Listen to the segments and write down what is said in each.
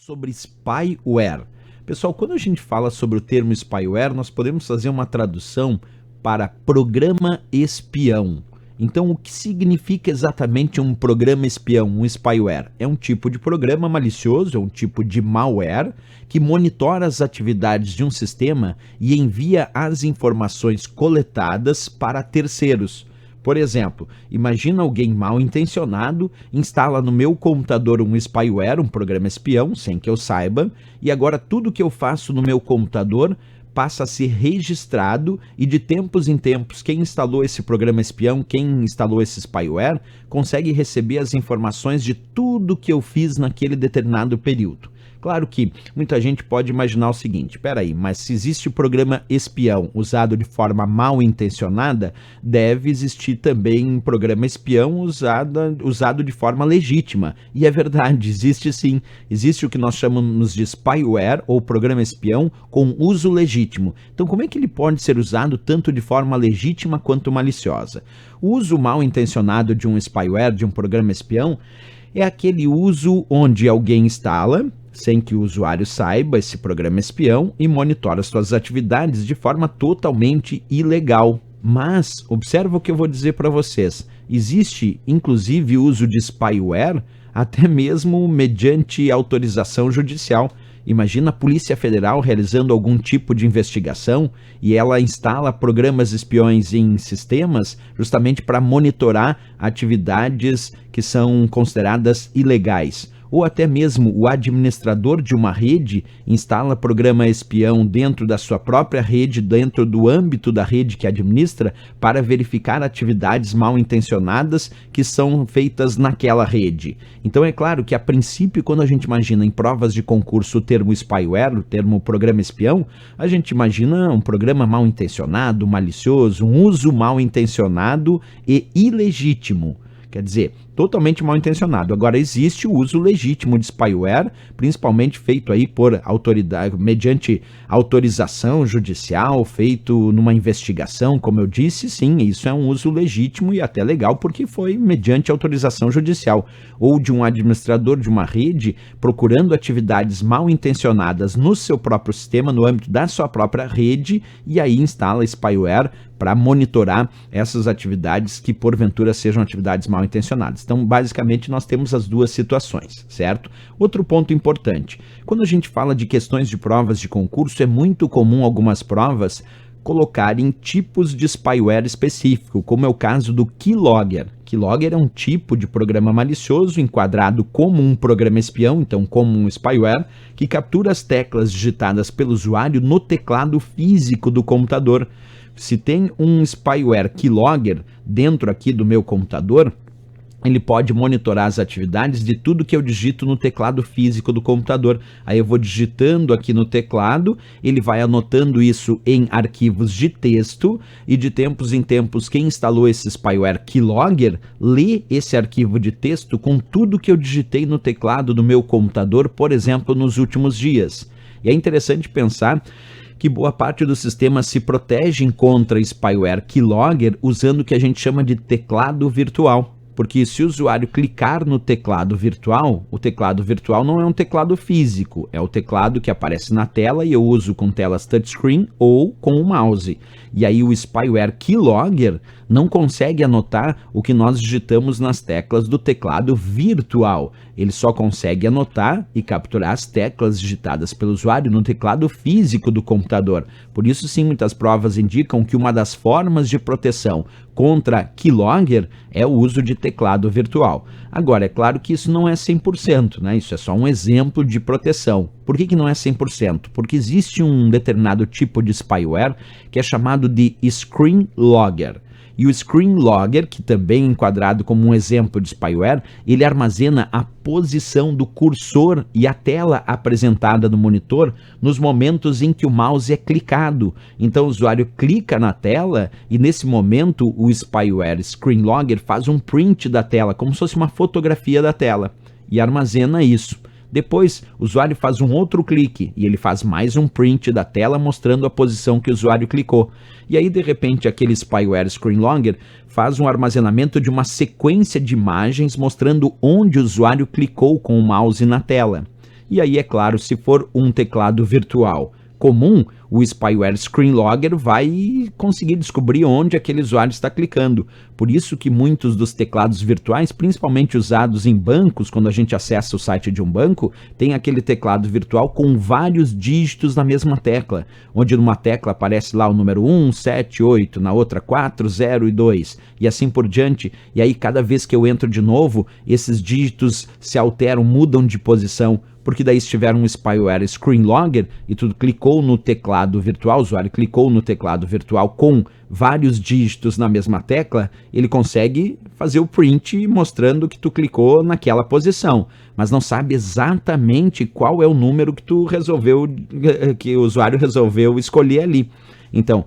sobre spyware. Pessoal, quando a gente fala sobre o termo spyware, nós podemos fazer uma tradução para programa espião. Então, o que significa exatamente um programa espião, um spyware? É um tipo de programa malicioso, é um tipo de malware que monitora as atividades de um sistema e envia as informações coletadas para terceiros. Por exemplo, imagina alguém mal intencionado instala no meu computador um spyware, um programa espião, sem que eu saiba, e agora tudo que eu faço no meu computador passa a ser registrado e de tempos em tempos quem instalou esse programa espião, quem instalou esse spyware, consegue receber as informações de tudo que eu fiz naquele determinado período. Claro que muita gente pode imaginar o seguinte, peraí, mas se existe programa espião usado de forma mal intencionada, deve existir também um programa espião usado de forma legítima. E é verdade, existe sim. Existe o que nós chamamos de spyware ou programa espião com uso legítimo. Então como é que ele pode ser usado tanto de forma legítima quanto maliciosa? O uso mal intencionado de um spyware, de um programa espião, é aquele uso onde alguém instala, sem que o usuário saiba, esse programa espião e monitora suas atividades de forma totalmente ilegal. Mas, observa o que eu vou dizer para vocês, existe inclusive uso de spyware até mesmo mediante autorização judicial. Imagina a Polícia Federal realizando algum tipo de investigação e ela instala programas espiões em sistemas justamente para monitorar atividades que são consideradas ilegais. Ou até mesmo o administrador de uma rede instala programa espião dentro da sua própria rede, dentro do âmbito da rede que administra, para verificar atividades mal intencionadas que são feitas naquela rede. Então é claro que a princípio, quando a gente imagina em provas de concurso o termo spyware, o termo programa espião, a gente imagina um programa mal intencionado, malicioso, um uso mal intencionado e ilegítimo. Quer dizer, totalmente mal intencionado. Agora, existe o uso legítimo de spyware, principalmente feito aí por autoridade, mediante autorização judicial, feito numa investigação, como eu disse, sim, isso é um uso legítimo e até legal, porque foi mediante autorização judicial, ou de um administrador de uma rede procurando atividades mal intencionadas no seu próprio sistema, no âmbito da sua própria rede, e aí instala spyware para monitorar essas atividades que porventura sejam atividades mal intencionadas. Então, basicamente, nós temos as duas situações, certo? Outro ponto importante, quando a gente fala de questões de provas de concurso, é muito comum algumas provas colocarem tipos de spyware específico, como é o caso do Keylogger. Keylogger é um tipo de programa malicioso enquadrado como um programa espião, então como um spyware, que captura as teclas digitadas pelo usuário no teclado físico do computador. Se tem um spyware Keylogger dentro aqui do meu computador, ele pode monitorar as atividades de tudo que eu digito no teclado físico do computador. Aí eu vou digitando aqui no teclado, ele vai anotando isso em arquivos de texto e de tempos em tempos quem instalou esse spyware Keylogger lê esse arquivo de texto com tudo que eu digitei no teclado do meu computador, por exemplo, nos últimos dias. E é interessante pensar que boa parte dos sistemas se protegem contra spyware Keylogger usando o que a gente chama de teclado virtual. Porque se o usuário clicar no teclado virtual, o teclado virtual não é um teclado físico, é o teclado que aparece na tela e eu uso com telas touchscreen ou com o mouse. E aí o spyware Keylogger não consegue anotar o que nós digitamos nas teclas do teclado virtual. Ele só consegue anotar e capturar as teclas digitadas pelo usuário no teclado físico do computador. Por isso, sim, muitas provas indicam que uma das formas de proteção contra Keylogger é o uso de teclado virtual. Agora, é claro que isso não é 100%, né? Isso é só um exemplo de proteção. Por que não é 100%? Porque existe um determinado tipo de spyware que é chamado de Screen Logger. E o Screen Logger, que também é enquadrado como um exemplo de spyware, ele armazena a posição do cursor e a tela apresentada no monitor nos momentos em que o mouse é clicado. Então o usuário clica na tela e nesse momento o spyware Screen Logger faz um print da tela, como se fosse uma fotografia da tela, e armazena isso. Depois, o usuário faz um outro clique e ele faz mais um print da tela mostrando a posição que o usuário clicou. E aí, de repente, aquele spyware Screen Logger faz um armazenamento de uma sequência de imagens mostrando onde o usuário clicou com o mouse na tela. E aí, é claro, se for um teclado virtual comum, o Spyware Screen Logger vai conseguir descobrir onde aquele usuário está clicando. Por isso que muitos dos teclados virtuais, principalmente usados em bancos, quando a gente acessa o site de um banco, tem aquele teclado virtual com vários dígitos na mesma tecla, onde numa tecla aparece lá o número 1, 7, 8, na outra 4, 0 e 2, e assim por diante. E aí cada vez que eu entro de novo, esses dígitos se alteram, mudam de posição, porque daí se tiver um Spyware Screen Logger e tu clicou no teclado virtual, o usuário clicou no teclado virtual com vários dígitos na mesma tecla, ele consegue fazer o print mostrando que tu clicou naquela posição, mas não sabe exatamente qual é o número que tu resolveu, que o usuário resolveu escolher ali. Então,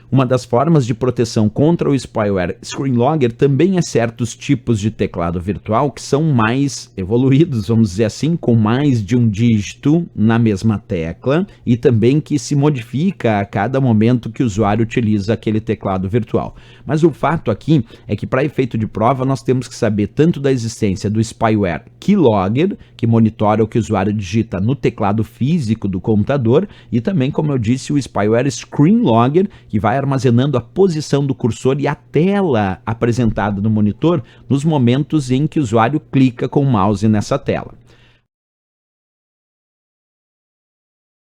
uma das formas de proteção contra o Spyware Screen Logger também é certos tipos de teclado virtual que são mais evoluídos, vamos dizer assim, com mais de um dígito na mesma tecla e também que se modifica a cada momento que o usuário utiliza aquele teclado virtual. Mas o fato aqui é que para efeito de prova nós temos que saber tanto da existência do Spyware Keylogger, que monitora o que o usuário digita no teclado físico do computador, e também, como eu disse, o Spyware Screen Logger, que vai armazenando a posição do cursor e a tela apresentada no monitor nos momentos em que o usuário clica com o mouse nessa tela.